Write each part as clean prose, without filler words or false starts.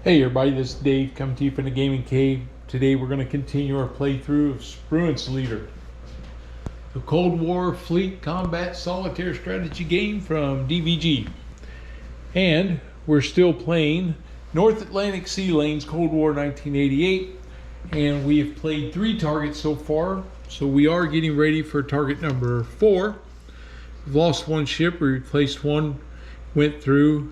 Hey everybody, this is Dave coming to you from the Gaming Cave. Today we're going to continue our playthrough of Spruance Leader, the Cold War Fleet Combat Solitaire Strategy game from DVG. And we're still playing North Atlantic Sea Lanes Cold War 1988, and we have played 3 targets so far, so we are getting ready for target number 4. We've lost 1 ship, we replaced 1, went through.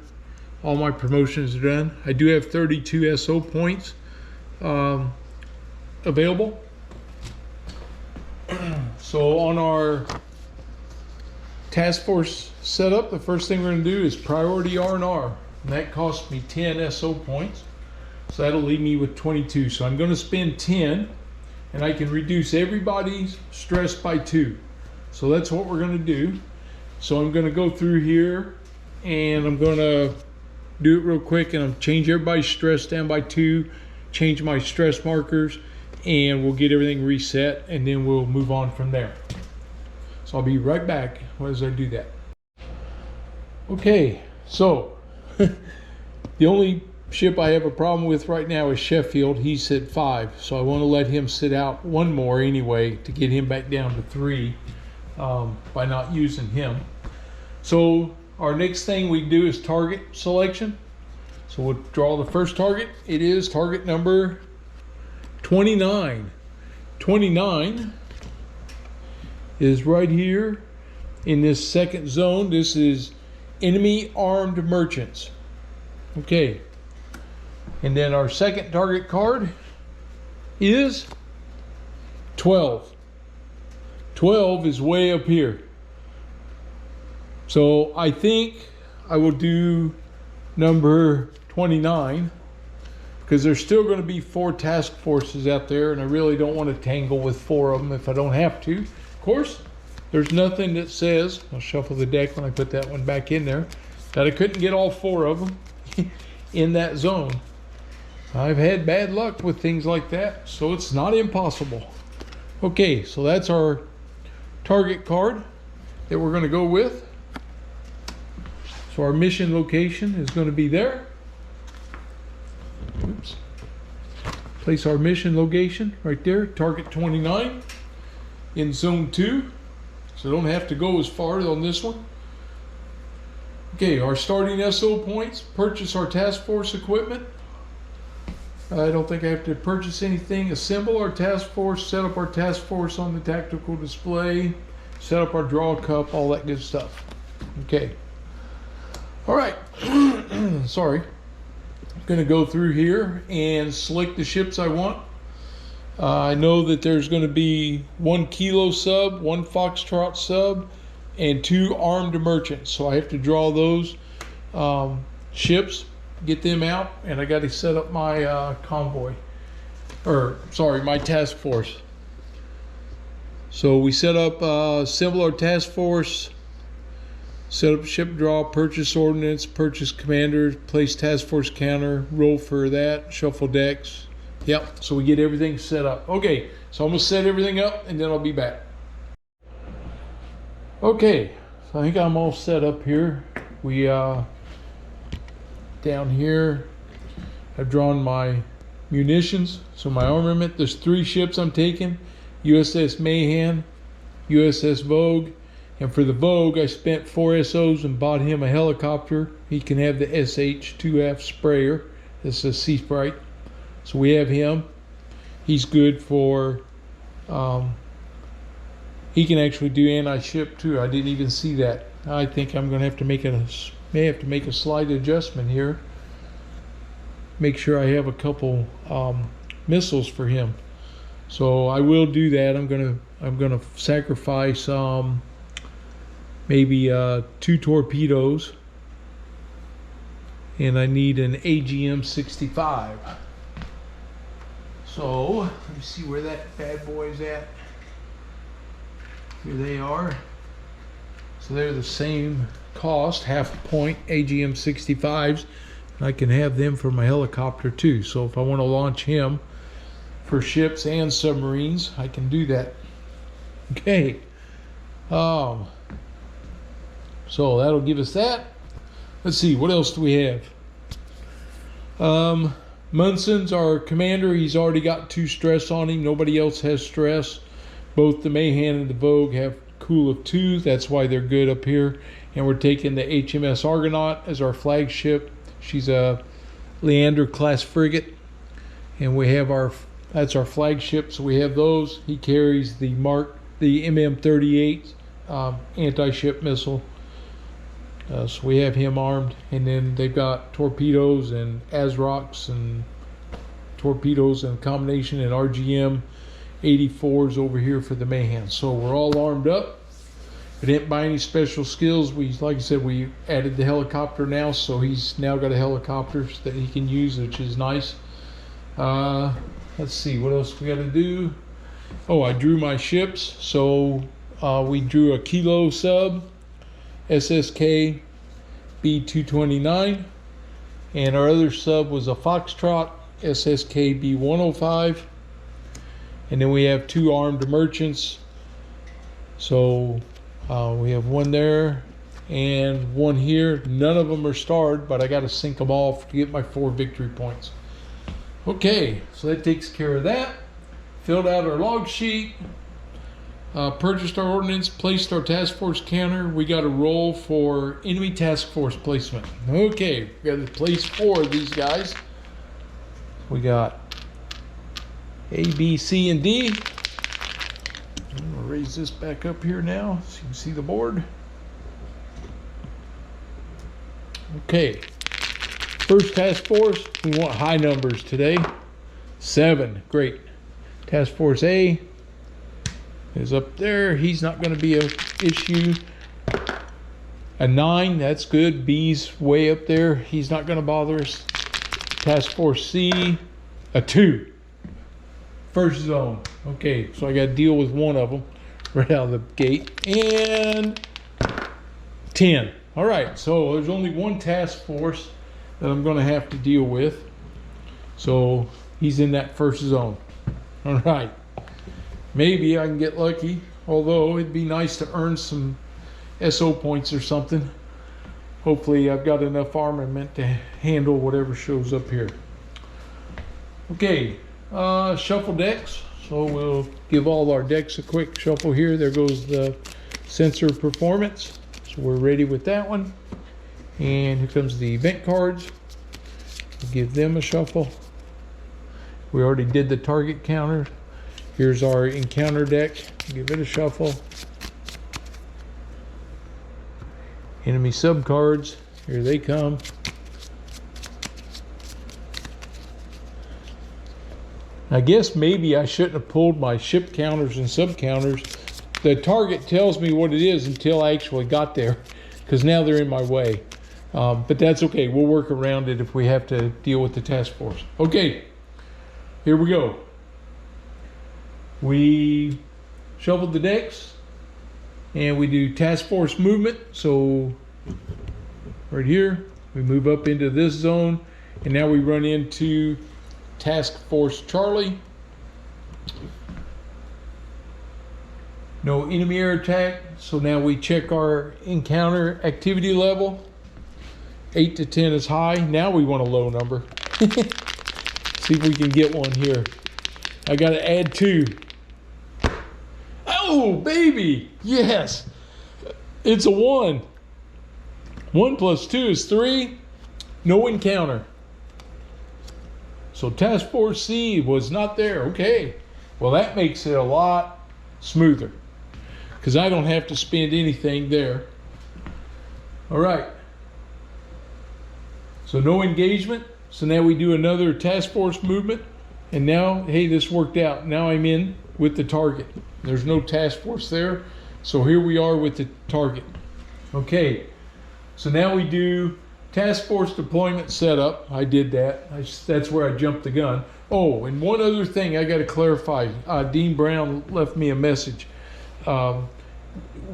All my promotions are done. I do have 32 SO points available. So on our task force setup, the first thing we're going to do is priority R&R. And that costs me 10 SO points. So that'll leave me with 22. So I'm going to spend 10 and I can reduce everybody's stress by 2. So that's what we're going to do. So I'm going to go through here and I'm going to do it real quick, and I'll change everybody's stress down by 2, change my stress markers, and we'll get everything reset, and then we'll move on from there. So I'll be right back as I do that. Okay, so the only ship I have a problem with right now is Sheffield. He's at 5, so I want to let him sit out 1 more anyway to get him back down to 3 by not using him. So our next thing we do is target selection. So we'll draw the first target. It is target number 29. 29 is right here in this second zone. This is enemy armed merchants. Okay. And then our second target card is 12. 12 is way up here. So I think I will do number 29 because there's still going to be 4 task forces out there, and I really don't want to tangle with 4 of them if I don't have to. Of course, there's nothing that says, I'll shuffle the deck when I put that one back in there, that I couldn't get all 4 of them in that zone. I've had bad luck with things like that, so it's not impossible. Okay, so that's our target card that we're going to go with. So our mission location is going to be there. Oops. Place our mission location right there, target 29 in zone 2. So don't have to go as far on this one. Okay, our starting SO points, purchase our task force equipment. I don't think I have to purchase anything. Assemble our task force, set up our task force on the tactical display, set up our draw cup, all that good stuff. Okay. All right, sorry. I'm gonna go through here and select the ships I want. I know that there's gonna be 1 Kilo sub, 1 Foxtrot sub, and 2 armed merchants. So I have to draw those ships, get them out, and I gotta set up my convoy. Or, sorry, my task force. So we set up, assemble our task force, set up ship draw, purchase ordnance, purchase commander, place task force counter, roll for that, shuffle decks. Yep, so we get everything set up. Okay, so I'm gonna set everything up and then I'll be back. Okay, so I think I'm all set up here. We, down here, I've drawn my munitions. So my armament, there's 3 ships I'm taking. USS Mayhem, USS Vogue, and for the Vogue, I spent 4 SOs and bought him a helicopter. He can have the SH-2F sprayer. This is Sea Sprite. So we have him. He's good for, he can actually do anti-ship too. I didn't even see that. I think I'm gonna have to make may have to make a slight adjustment here. Make sure I have a couple missiles for him. So I will do that. I'm gonna sacrifice maybe 2 torpedoes, and I need an AGM-65. So let me see where that bad boy is at. Here they are. So they're the same cost, half a point, AGM-65s. I can have them for my helicopter too. So if I want to launch him for ships and submarines, I can do that. Okay. So that'll give us that. Let's see, what else do we have? Munson's our commander. He's already got 2 stress on him. Nobody else has stress. Both the Mayhan and the Vogue have cool of 2. That's why they're good up here. And we're taking the HMS Argonaut as our flagship. She's a Leander class frigate. And we have that's our flagship. So we have those. He carries the MM-38 anti-ship missile. So we have him armed, and then they've got torpedoes and ASROCs and torpedoes and combination and RGM 84s over here for the Mayhan. So we're all armed up. We didn't buy any special skills. Like I said, we added the helicopter now, so he's now got a helicopter that he can use, which is nice. Let's see, what else we got to do? Oh, I drew my ships. So we drew a Kilo sub, SSK B229, and our other sub was a Foxtrot, SSK B105, and then we have 2 armed merchants. So we have 1 there and 1 here. None of them are starred, but I got to sink them all to get my 4 victory points. Okay, so that takes care of that. Filled out our log sheet. Purchased our ordnance, placed our task force counter. We got a roll for enemy task force placement. Okay, we got to place 4 of these guys. We got A, B, C, and D. I'm gonna raise this back up here now so you can see the board. Okay, first task force, we want high numbers today. 7, great. Task force A is up there. He's not going to be an issue. A 9, that's good. B's way up there. He's not going to bother us. Task Force C, a 2. First zone. Okay, so I got to deal with 1 of them right out of the gate. And 10. All right, so there's only 1 task force that I'm going to have to deal with. So he's in that first zone. All right. Maybe I can get lucky, although it'd be nice to earn some SO points or something. Hopefully I've got enough armament to handle whatever shows up here. Okay, shuffle decks. So we'll give all our decks a quick shuffle here. There goes the sensor performance. So we're ready with that one. And here comes the event cards. We'll give them a shuffle. We already did the target counter. Here's our encounter deck. Give it a shuffle. Enemy sub cards. Here they come. I guess maybe I shouldn't have pulled my ship counters and sub counters. The target tells me what it is until I actually got there, because now they're in my way. But that's okay. We'll work around it if we have to deal with the task force. Okay, here we go. We shuffled the decks and we do task force movement. So right here, we move up into this zone, and now we run into task force Charlie. No enemy air attack. So now we check our encounter activity level. 8 to 10 is high. Now we want a low number. See if we can get one here. I got to add 2. Oh, baby. Yes. It's a 1. 1 plus 2 is 3. No encounter. So task force C was not there. Okay. Well, that makes it a lot smoother, because I don't have to spend anything there. All right. So no engagement. So now we do another task force movement. And now, hey, this worked out. Now I'm in with the target. There's no task force there. So here we are with the target. Okay. So now we do task force deployment setup. I did that. That's where I jumped the gun. Oh, and one other thing I got to clarify. Dean Brown left me a message.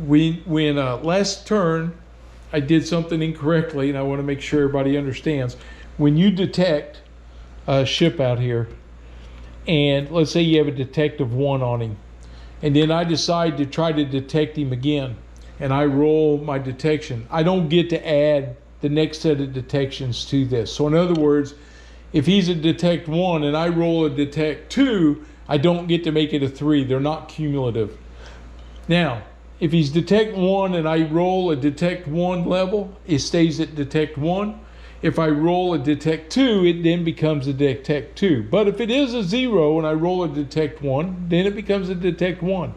When last turn I did something incorrectly, and I want to make sure everybody understands. When you detect a ship out here, and let's say you have a detective 1 on him, and then I decide to try to detect him again, and I roll my detection, I don't get to add the next set of detections to this. So in other words, if he's a detect 1 and I roll a detect 2, I don't get to make it a 3. They're not cumulative. Now, if he's detect 1 and I roll a detect 1 level, it stays at detect 1. If I roll a detect 2, it then becomes a detect 2. But if it is a 0 and I roll a detect 1, then it becomes a detect 1.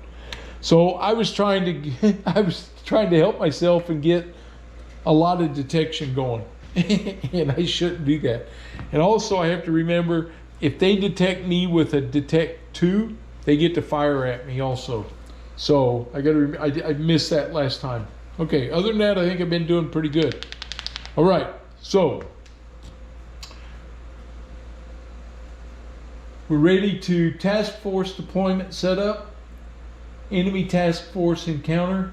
So I was trying to help myself and get a lot of detection going. And I shouldn't do that. And also I have to remember, if they detect me with a detect 2, they get to fire at me also. So I missed that last time. Okay, other than that, I think I've been doing pretty good. All right, so we're ready to task force deployment setup, enemy task force encounter,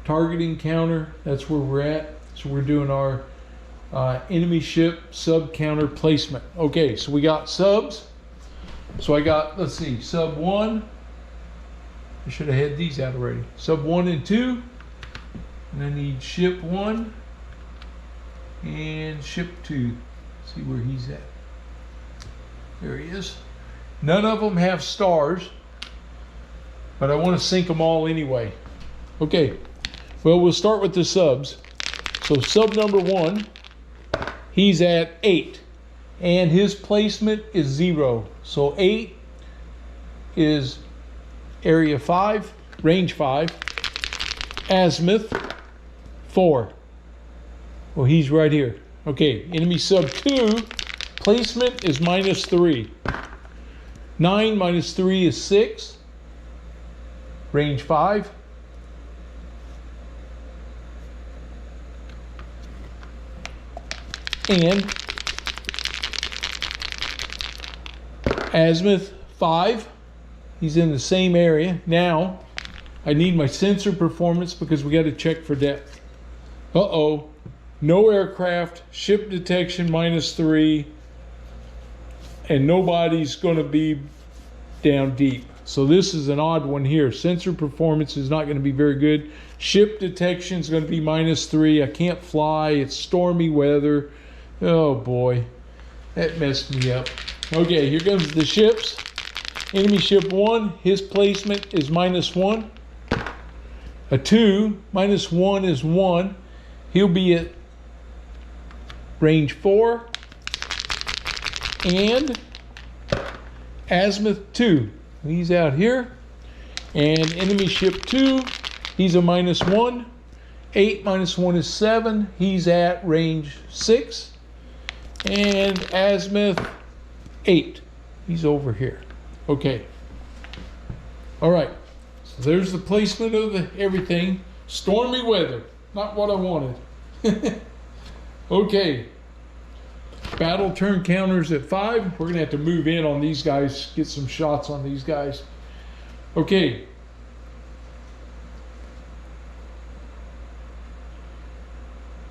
target encounter. That's where we're at. So we're doing our enemy ship sub counter placement. Okay, so we got subs. So I got, let's see, sub 1. I should have had these out already. Sub 1 and 2. And I need ship 1 and ship 2. See where he's at. There he is. None of them have stars, but I want to sync them all anyway. Okay, well, we'll start with the subs. So sub number 1, he's at 8, and his placement is 0. So 8 is area 5, range 5, azimuth 4. Well, he's right here. Okay, enemy sub 2, placement is -3. 9 minus 3 is 6, range 5. And azimuth 5, he's in the same area. Now I need my sensor performance because we got to check for depth. Uh-oh, no aircraft, ship detection -3, and nobody's going to be down deep. So this is an odd one here. Sensor performance is not going to be very good. Ship detection is going to be -3. I can't fly. It's stormy weather. Oh boy, that messed me up. Okay, here comes the ships. Enemy ship 1, his placement is -1. A 2, -1 is 1. He'll be at range 4. And azimuth 2, he's out here. And enemy ship 2, he's a -1. 8 minus 1 is 7. He's at range 6. And azimuth 8. He's over here. Okay. All right. So there's the placement of everything. Stormy weather. Not what I wanted. Okay. Battle turn counters at 5. We're going to have to move in on these guys. Get some shots on these guys. Okay.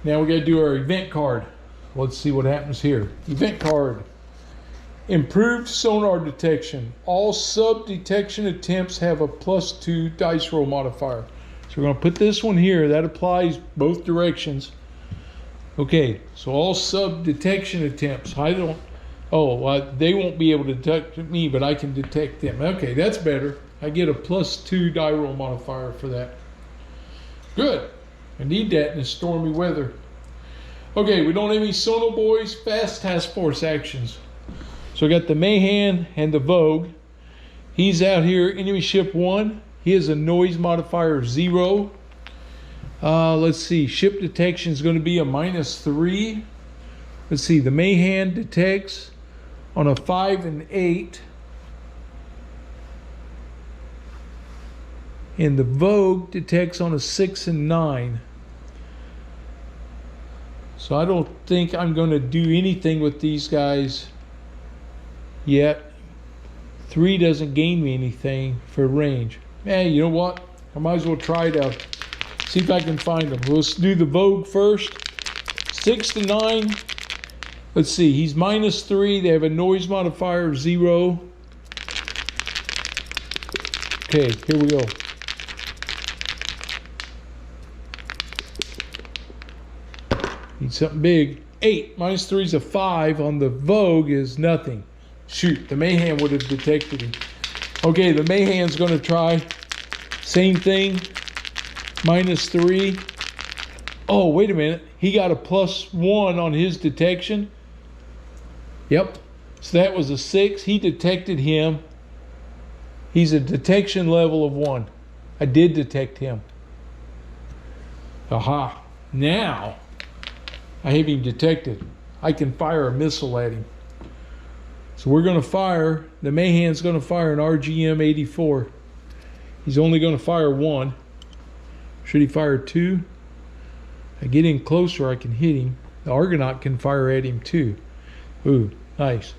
Now we got to do our event card. Let's see what happens here. Event card. Improved sonar detection. All sub detection attempts have a +2 dice roll modifier. So we're going to put this one here. That applies both directions. Okay, so all sub detection attempts. They won't be able to detect me, but I can detect them. Okay, that's better. I get a +2 die roll modifier for that. Good. I need that in the stormy weather. Okay, we don't have any Sono Boys, fast task force actions. So I got the Mayhan and the Vogue. He's out here, enemy ship 1. He has a noise modifier of 0. Let's see, ship detection is going to be a -3. Let's see, the Mayhan detects on a 5 and 8. And the Vogue detects on a 6 and 9. So I don't think I'm going to do anything with these guys yet. 3 doesn't gain me anything for range. Man, you know what? I might as well try it out. See if I can find them. Let's do the Vogue first. 6 to 9. Let's see. He's -3. They have a noise modifier of 0. Okay, here we go. Need something big. 8. Minus 3 is a 5. On the Vogue is nothing. Shoot, the Mahan would have detected him. Okay, the Mahan's going to try. Same thing. Minus 3. Oh, wait a minute. He got a +1 on his detection. Yep. So that was a 6. He detected him. He's a detection level of 1. I did detect him. Aha. Now, I have him detected. I can fire a missile at him. So we're going to fire, the Mahan's going to fire an RGM-84. He's only going to fire 1. Should he fire 2? I get in closer, I can hit him. The Argonaut can fire at him too. Ooh, nice.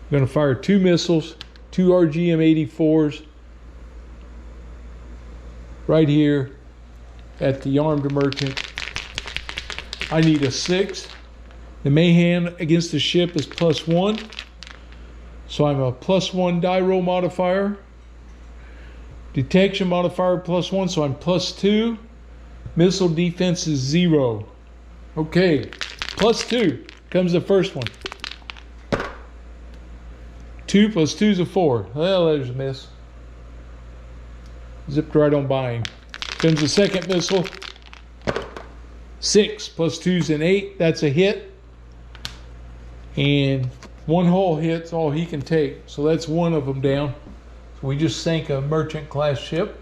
I'm going to fire 2 missiles, 2 RGM-84s right here at the armed merchant. I need a 6. The Mahan against the ship is +1. So I'm a +1 die roll modifier. Detection modifier +1, so I'm +2. Missile defense is 0. Okay, +2 comes the first one. 2 + 2 is a 4. Well, there's a miss. Zipped right on by him. Comes the second missile. 6 + 2 is an 8. That's a hit. And 1 hull hit's all he can take. So that's 1 of them down. So we just sank a merchant class ship.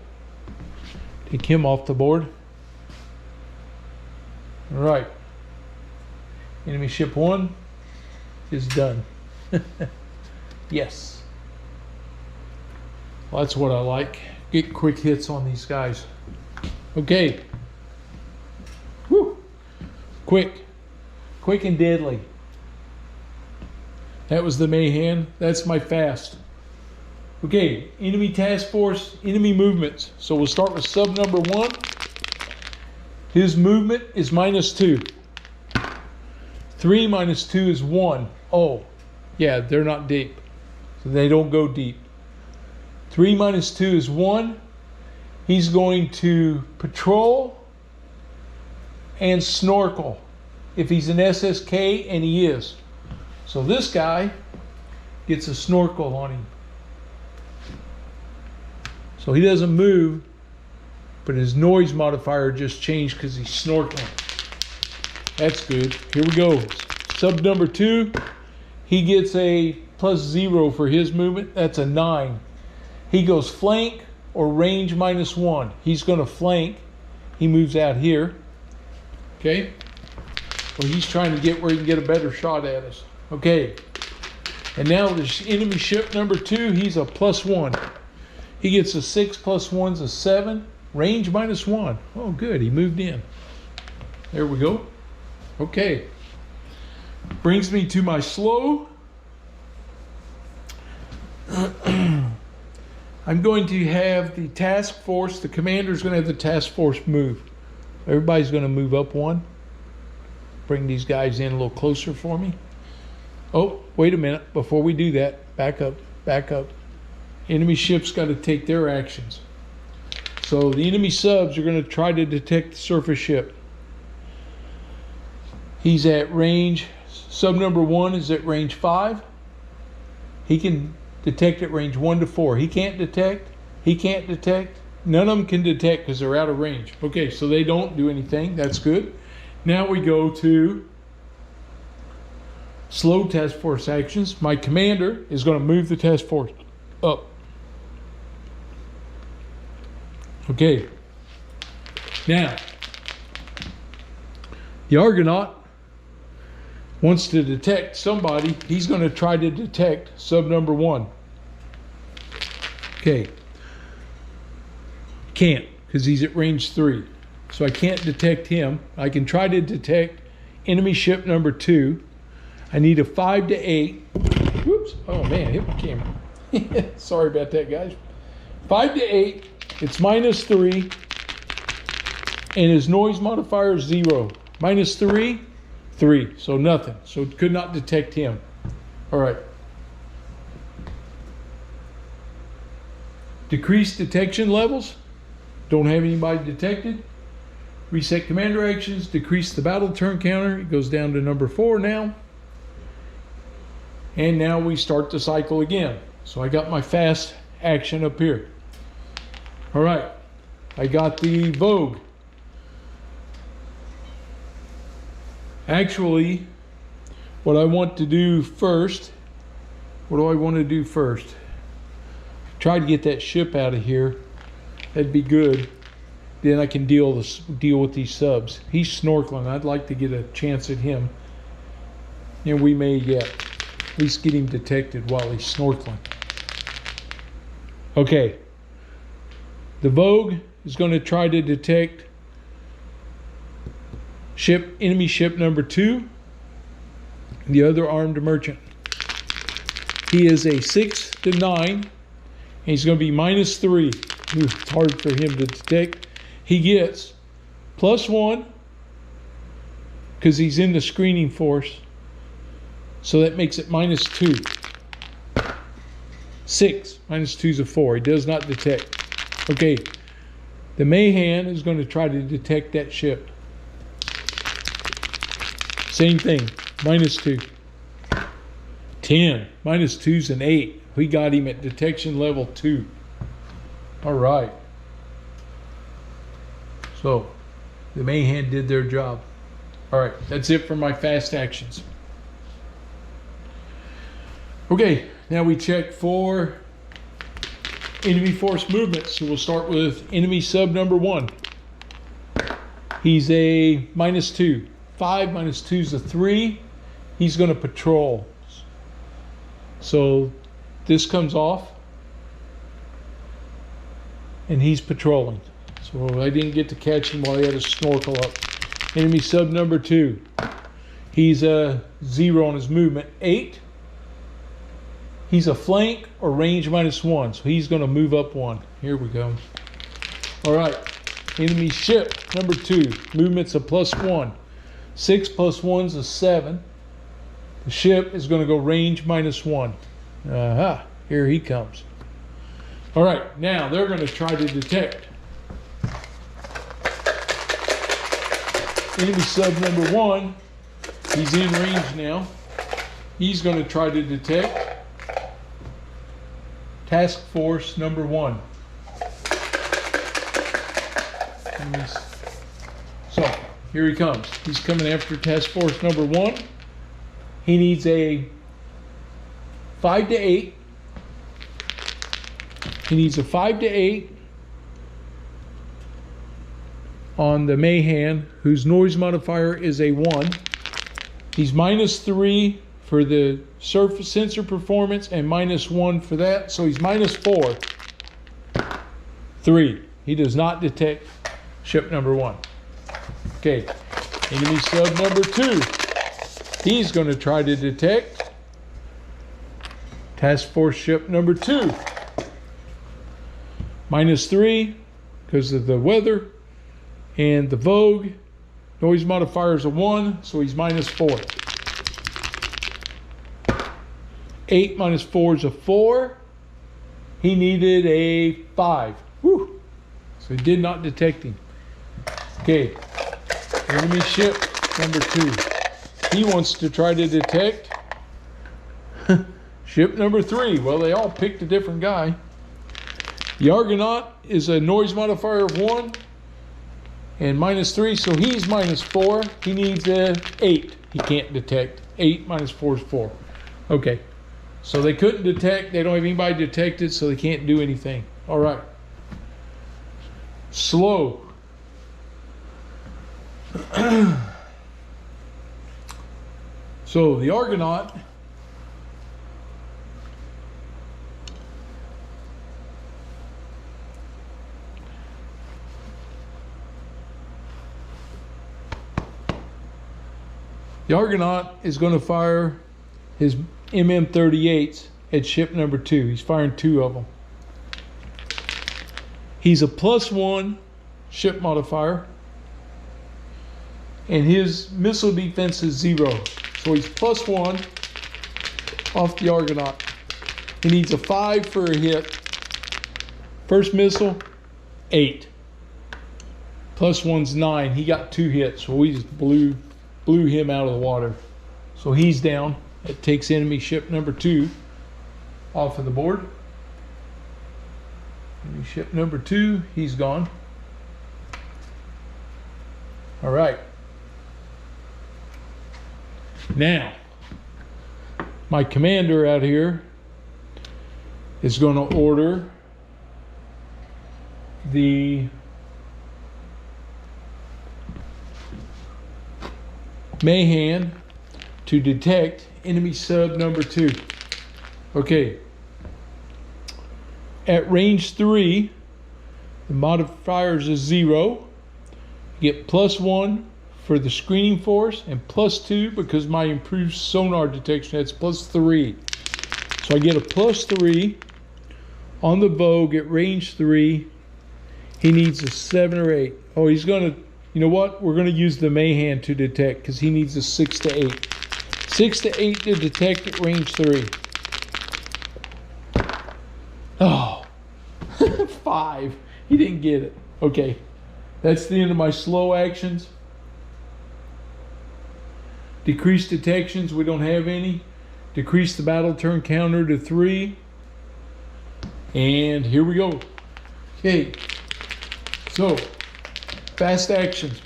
Take him off the board. All right. Enemy ship 1 is done. Yes. Well, that's what I like. Get quick hits on these guys. Okay. Whew. Quick. Quick and deadly. That was the Mahan. That's my fast. Okay, enemy task force, enemy movements. So we'll start with sub number 1. His movement is -2. 3 - 2 is 1. Oh, yeah, they're not deep. So they don't go deep. 3 - 2 is 1. He's going to patrol and snorkel if he's an SSK, and he is. So this guy gets a snorkel on him. So he doesn't move, but his noise modifier just changed because he's snorkeling. That's good. Here we go. Sub number 2, he gets a +0 for his movement. That's a 9. He goes flank or range -1. He's going to flank. He moves out here. Okay. Well, he's trying to get where he can get a better shot at us. Okay. And now this enemy ship number 2, he's a +1. He gets a 6 + 1's a 7. Range -1. Oh, good. He moved in. There we go. Okay. Brings me to my slow. I'm going to have the task force, the commander's going to have the task force move. Everybody's going to move up 1. Bring these guys in a little closer for me. Oh, wait a minute. Before we do that, back up, back up. Enemy ships got to take their actions. So the enemy subs are going to try to detect the surface ship. He's at range, sub number 1 is at range 5. He can detect at range 1 to 4. He can't detect. He can't detect. None of them can detect because they're out of range. Okay, so they don't do anything. That's good. Now we go to slow task force actions. My commander is going to move the task force up. Okay. Now, the Argonaut wants to detect somebody. He's going to try to detect sub number 1. Okay. Can't, because he's at range 3. So I can't detect him. I can try to detect enemy ship number 2. I need a 5 to 8. Whoops. Oh man, I hit my camera. Sorry about that, guys. 5 to 8. It's -3. And his noise modifier is 0. -3, 3. So nothing. So it could not detect him. All right. Decrease detection levels. Don't have anybody detected. Reset commander actions, decrease the battle turn counter. It goes down to number 4 now. And now we start the cycle again. So I got my fast action up here. All right, I got the Vogue. Actually, what I want to do first, what do I want to do first? Try to get that ship out of here. That'd be good. Then I can deal with these subs. He's snorkeling. I'd like to get a chance at him. And we may yet at least get him detected while he's snorkeling. Okay. The Vogue is going to try to detect enemy ship number 2, the other armed merchant. He is a 6 to 9, and he's going to be -3. It's hard for him to detect. He gets +1 because he's in the screening force, so that makes it -2. 6 -2 is a 4. He does not detect. Okay, the Mayhan is going to try to detect that ship. Same thing, -2. 10, -2 is an 8. We got him at detection level 2. All right. So, the Mayhan did their job. All right, that's it for my fast actions. Okay, now we check for enemy force movements. So we'll start with enemy sub number 1. He's a -2. 5 -2 is a 3. He's going to patrol. So this comes off, and he's patrolling. So I didn't get to catch him while he had his snorkel up. Enemy sub number 2. He's a 0 on his movement. 8. He's a flank or range -1. So he's going to move up 1. Here we go. All right. Enemy ship number 2. Movement's a +1. 6 + 1 is a 7. The ship is going to go range -1. Aha. Here he comes. All right. Now they're going to try to detect. Enemy sub number 1. He's in range now. He's going to try to detect task force number 1. So here he comes. He's coming after task force number 1. He needs a 5 to 8. He needs a 5 to 8 on the Mayhan, whose noise modifier is a 1. He's -3 for the surface sensor performance and -1 for that, so he's -4. 3. He does not detect ship number 1. Okay, enemy sub number 2. He's going to try to detect task force ship number 2. -3 because of the weather, and the Vogue noise modifier is a 1, so he's -4. 8 -4 is a 4. He needed a 5. Whew. So he did not detect him. Okay, enemy ship number 2. He wants to try to detect ship number 3. Well, they all picked a different guy. The Argonaut is a noise modifier of 1 and -3, so he's -4. He needs a 8. He can't detect. 8 -4 is 4. Okay, so they couldn't detect. They don't have anybody detected, so they can't do anything. All right. Slow. So the Argonaut is going to fire his MM-38s at ship number 2. He's firing 2 of them. He's a +1 ship modifier, and his missile defense is 0. So he's +1 off the Argonaut. He needs a 5 for a hit. First missile, 8. Plus one's 9. He got 2 hits, so we just blew him out of the water. So he's down. It takes enemy ship number 2 off of the board. Enemy ship number 2, he's gone. All right. Now, my commander out here is going to order the Mahan to detect enemy sub number 2. Okay. At range 3, the modifiers is 0. You get +1 for the screening force and +2 because my improved sonar detection, that's +3. So I get a +3 on the Vogue at range 3. He needs a 7 or 8. Oh, he's going to, you know what? We're going to use the Mahan to detect because he needs a 6 to 8. 6 to 8 to detect at range 3. Oh, 5. He didn't get it. Okay, that's the end of my slow actions. Decrease detections, we don't have any. Decrease the battle turn counter to 3. And here we go. Okay, so fast actions.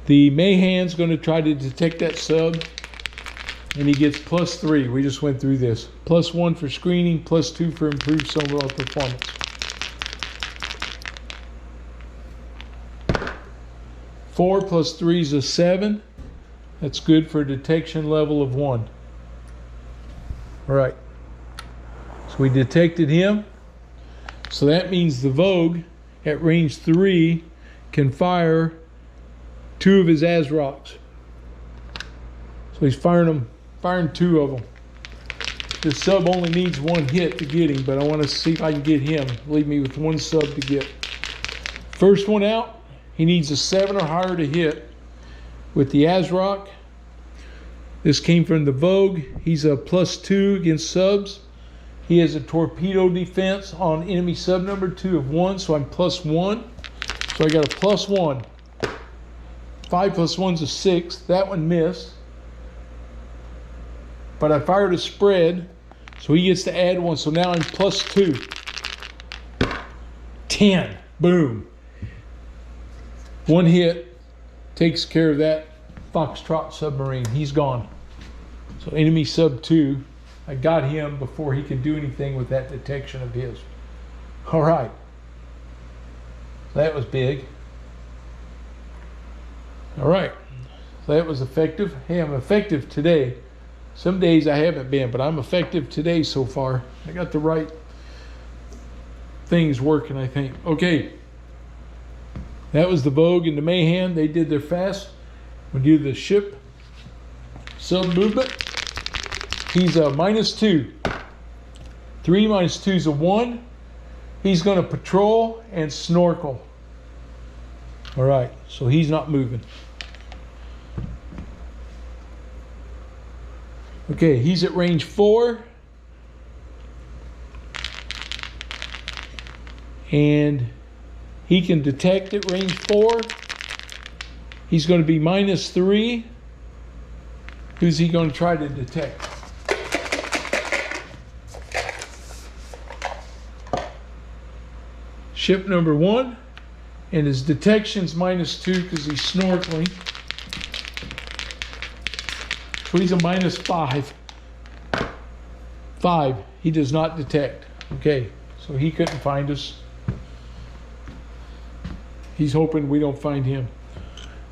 The Mahan's going to try to detect that sub, and he gets +3. We just went through this. +1 for screening, +2 for improved sonar performance. Four plus 3 is a 7. That's good for a detection level of 1. All right. So we detected him. So that means the Vogue at range 3 can fire 2 of his ASROCs. So he's firing 2 of them. The sub only needs 1 hit to get him, but I want to see if I can get him. Leave me with 1 sub to get. First one out, he needs a 7 or higher to hit with the ASROC. This came from the Vogue. He's a +2 against subs. He has a torpedo defense on enemy sub number 2 of 1, so I'm +1. So I got a +1. 5 + 1's a 6. That one missed. But I fired a spread, so he gets to add 1. So now I'm +2. 10. Boom. 1 hit takes care of that Foxtrot submarine. He's gone. So enemy sub 2, I got him before he could do anything with that detection of his. All right. That was big. All right. That was effective. Hey, I'm effective today. Some days I haven't been, but I'm effective today so far. I got the right things working, I think. Okay. That was the Vogue and the Mahan. They did their fast. We do the ship sub movement. He's a -2. 3 minus 2 is a 1. He's going to patrol and snorkel. All right, so he's not moving. Okay, he's at range 4. And he can detect at range 4. He's going to be -3. Who's he going to try to detect? Ship number 1. And his detection's -2 because he's snorkeling. So he's a -5. 5. He does not detect. Okay, so he couldn't find us. He's hoping we don't find him.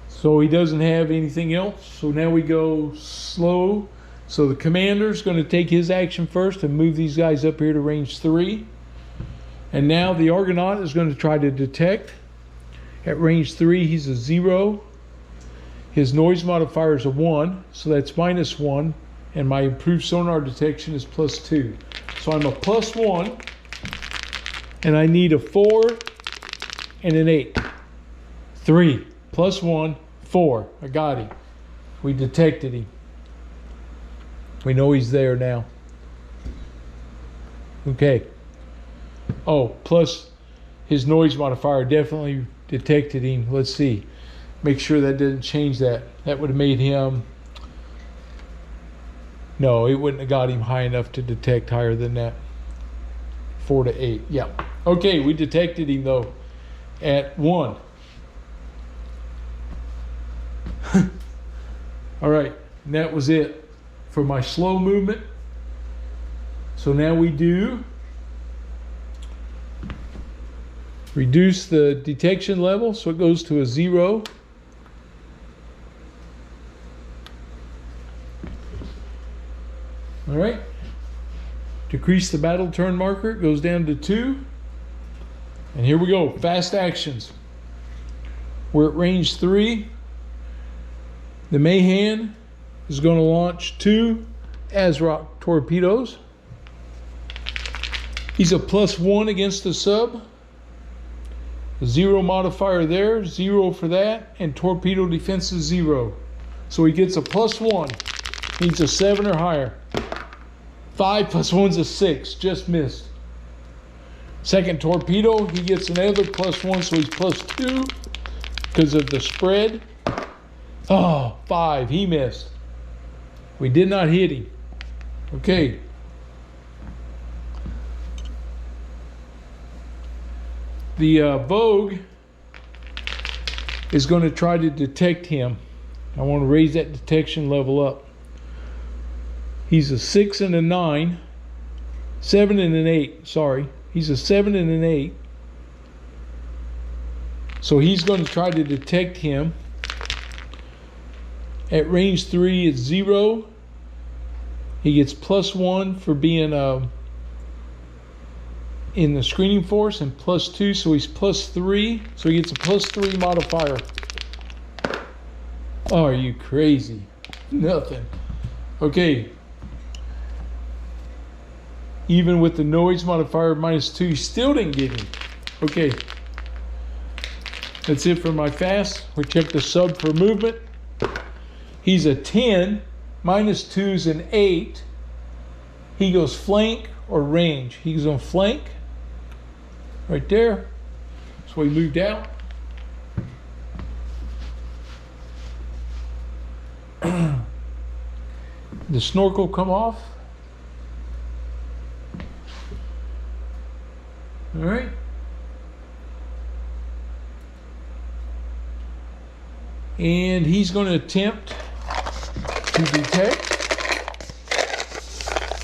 So he doesn't have anything else. So now we go slow. So the commander's going to take his action first and move these guys up here to range 3. And now the Argonaut is going to try to detect. At range 3, he's a 0. His noise modifier is a 1, so that's -1. And my improved sonar detection is +2. So I'm a +1. And I need a 4 and an 8. 3 + 1, 4. I got him. We detected him. We know he's there now. Okay. Oh, plus his noise modifier definitely detected him. Let's see. Make sure that didn't change that. That would have made him... No, it wouldn't have got him high enough to detect higher than that. 4 to 8. Yeah. Okay, we detected him though at 1. All right, and that was it for my slow movement. So now we do reduce the detection level so it goes to a 0. All right. Decrease the battle turn marker, it goes down to 2. And here we go, fast actions. We're at range 3. The Mahan is going to launch 2 ASRock torpedoes. He's a +1 against the sub. A 0 modifier there, 0 for that, and torpedo defense is 0. So he gets a +1. Needs a 7 or higher. 5 + 1's a 6, just missed. Second torpedo, he gets another +1, so he's +2 because of the spread. Oh, 5, he missed. We did not hit him. Okay. The Vogue is going to try to detect him. I want to raise that detection level up. He's a 6 and a 9. 7 and an 8, sorry. He's a 7 and an 8. So he's going to try to detect him. At range 3, it's 0. He gets +1 for being in the screening force, and +2, so he's +3. So he gets a +3 modifier. Oh, are you crazy? Nothing. Okay. Even with the noise modifier -2, he still didn't get him. Okay. That's it for my fast. We check the sub for movement. He's a 10, -2's an 8. He goes flank or range. He goes on flank, right there. So he moved out. The snorkel come off. All right. And he's going to attempt to detect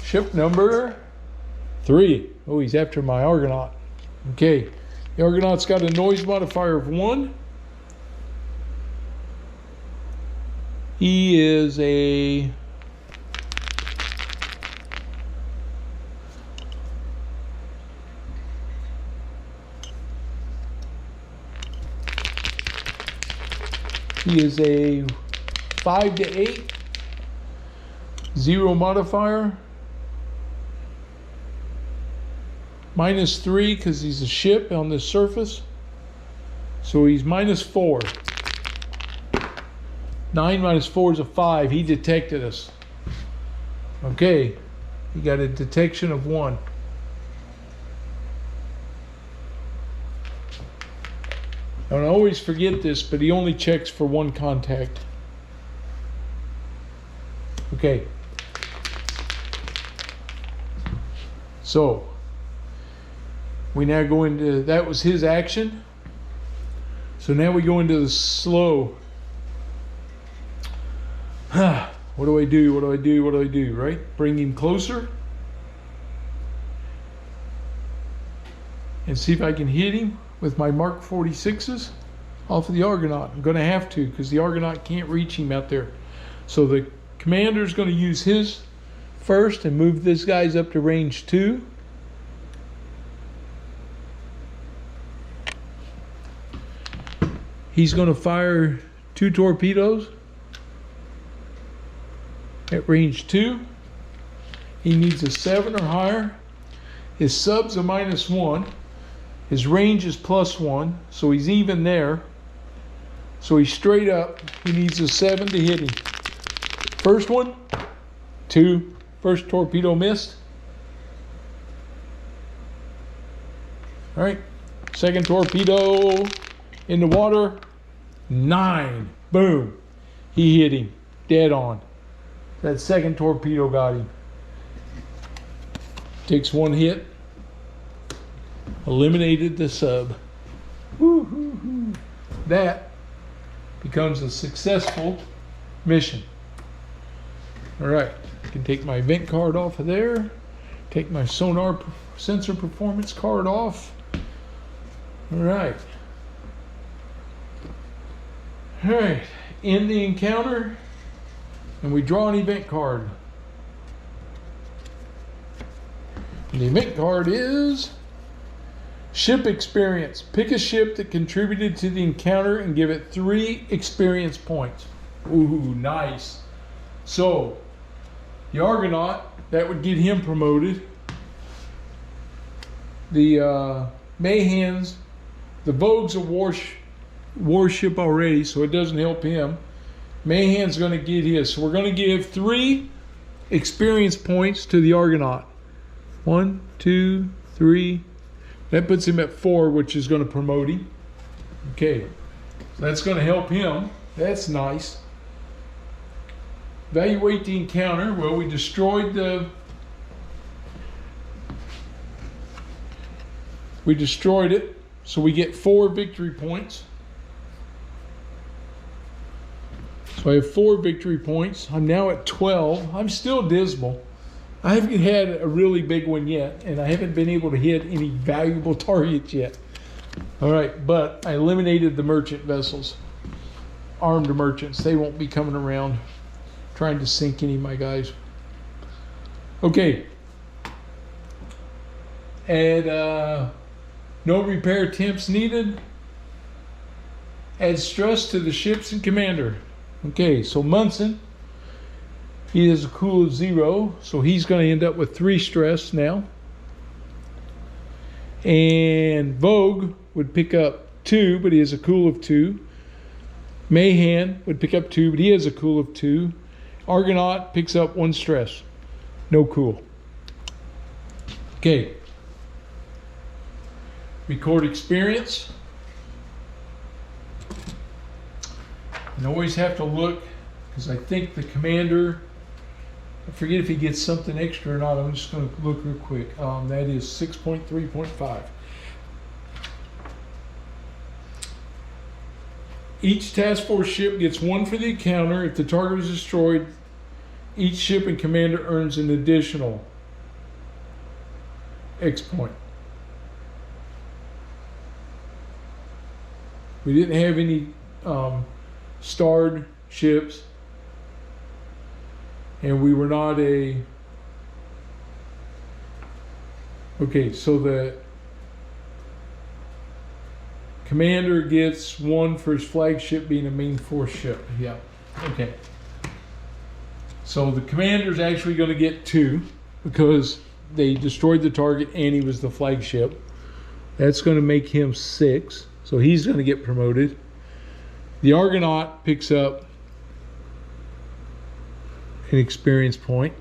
ship number 3. Oh, he's after my Argonaut. Okay. The Argonaut's got a noise modifier of 1. He is a... He is a 5 to 8, 0 modifier, -3 because he's a ship on the surface, so he's -4. 9 minus 4 is a 5. He detected us. Okay, he got a detection of 1. I always forget this, but he only checks for 1 contact. Okay. So, we now go into, that was his action. So now we go into the slow. What do I do? What do I do? What do I do? Right? Bring him closer. And see if I can hit him with my Mark 46s off of the Argonaut. I'm going to have to because the Argonaut can't reach him out there. So the commander's going to use his first and move this guy's up to range 2. He's going to fire 2 torpedoes at range 2. He needs a 7 or higher. His sub's a -1. His range is +1, so he's even there. So he's straight up. He needs a 7 to hit him. First one, 2. First torpedo missed. All right, second torpedo in the water. 9. Boom. He hit him dead on. That second torpedo got him. Takes 1 hit. Eliminated the sub. Woo-hoo-hoo. That becomes a successful mission. All right, I can take my event card off of there. Take my sonar sensor performance card off. All right. All right, end the encounter, and we draw an event card. And the event card is ship experience. Pick a ship that contributed to the encounter and give it 3 experience points. Ooh, nice. So, the Argonaut, that would get him promoted. The Mayhens, the Vogue's a warship already, so it doesn't help him. Mayhan's going to get his. So we're going to give 3 experience points to the Argonaut. 1, 2, 3. That puts him at 4, which is going to promote him. Okay, so that's going to help him. That's nice. Evaluate the encounter. Well, we destroyed it, so we get 4 victory points. So I have 4 victory points. I'm now at 12. I'm still dismal. I haven't had a really big one yet, and I haven't been able to hit any valuable targets yet. All right, but I eliminated the merchant vessels. Armed merchants, they won't be coming around trying to sink any of my guys. Okay. And no repair attempts needed. Add stress to the ships and commander. Okay, so Munson, he has a cool of 0, so he's going to end up with 3 stress now. And Vogue would pick up 2, but he has a cool of 2. Mayhan would pick up 2, but he has a cool of 2. Argonaut picks up 1 stress. No cool. Okay. Record experience. And always have to look, because I think the commander, I forget if he gets something extra or not. I'm just going to look real quick. That is 6.3.5. Each task force ship gets 1 for the encounter. If the target is destroyed, each ship and commander earns an additional X point. We didn't have any starred ships, and we were not a... Okay, so the commander gets 1 for his flagship being a main force ship. Yeah, okay. So the commander's actually going to get 2 because they destroyed the target and he was the flagship. That's going to make him 6. So he's going to get promoted. The Argonaut picks up an experience point.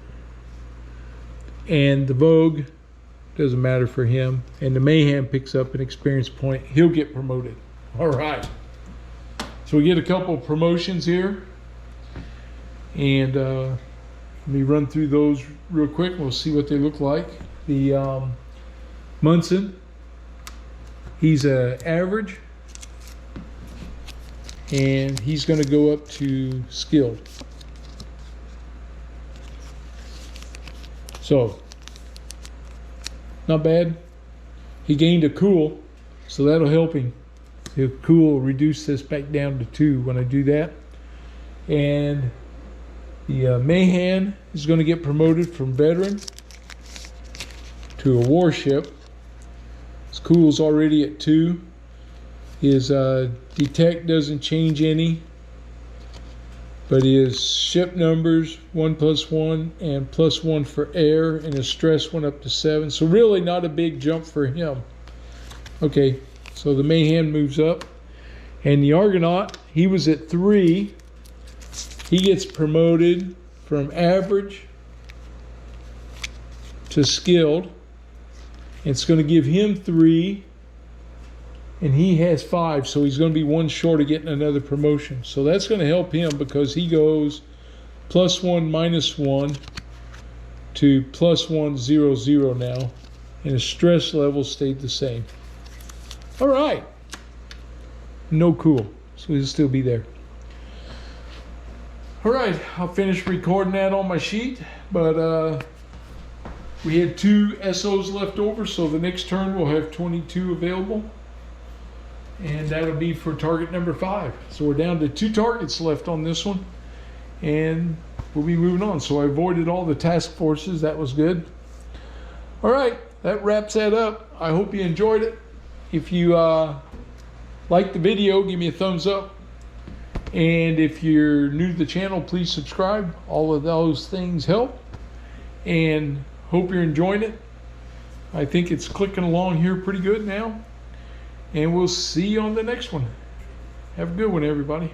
And the Vogue, doesn't matter for him. And the Mayhem picks up an experience point. He'll get promoted. All right. So we get a couple of promotions here. And let me run through those real quick. We'll see what they look like. The Munson, he's an average. And he's going to go up to skilled. So, not bad. He gained a cool, so that'll help him. The cool will reduce this back down to 2 when I do that. And the Mayhan is going to get promoted from veteran to a warship. His cool's already at 2. His detect doesn't change any, but his ship numbers 1+1 and +1 for air, and his stress went up to 7. So really not a big jump for him. Okay, so the Mayhem moves up, and the Argonaut, he was at 3. He gets promoted from average to skilled. It's going to give him 3 and he has 5, so he's going to be 1 short of getting another promotion. So that's going to help him because he goes +1 -1 to +1 0 0 now, and his stress level stayed the same. All right, no cool, so he'll still be there. All right, I'll finish recording that on my sheet, but we had 2 SOs left over, so the next turn we'll have 22 available, and that'll be for target number 5. So we're down to 2 targets left on this one, and we'll be moving on. So I avoided all the task forces. That was good. All right, that wraps that up. I hope you enjoyed it. If you liked the video, give me a thumbs up. And if you're new to the channel, please subscribe. All of those things help. And hope you're enjoying it. I think it's clicking along here pretty good now. And we'll see you on the next one. Have a good one, everybody.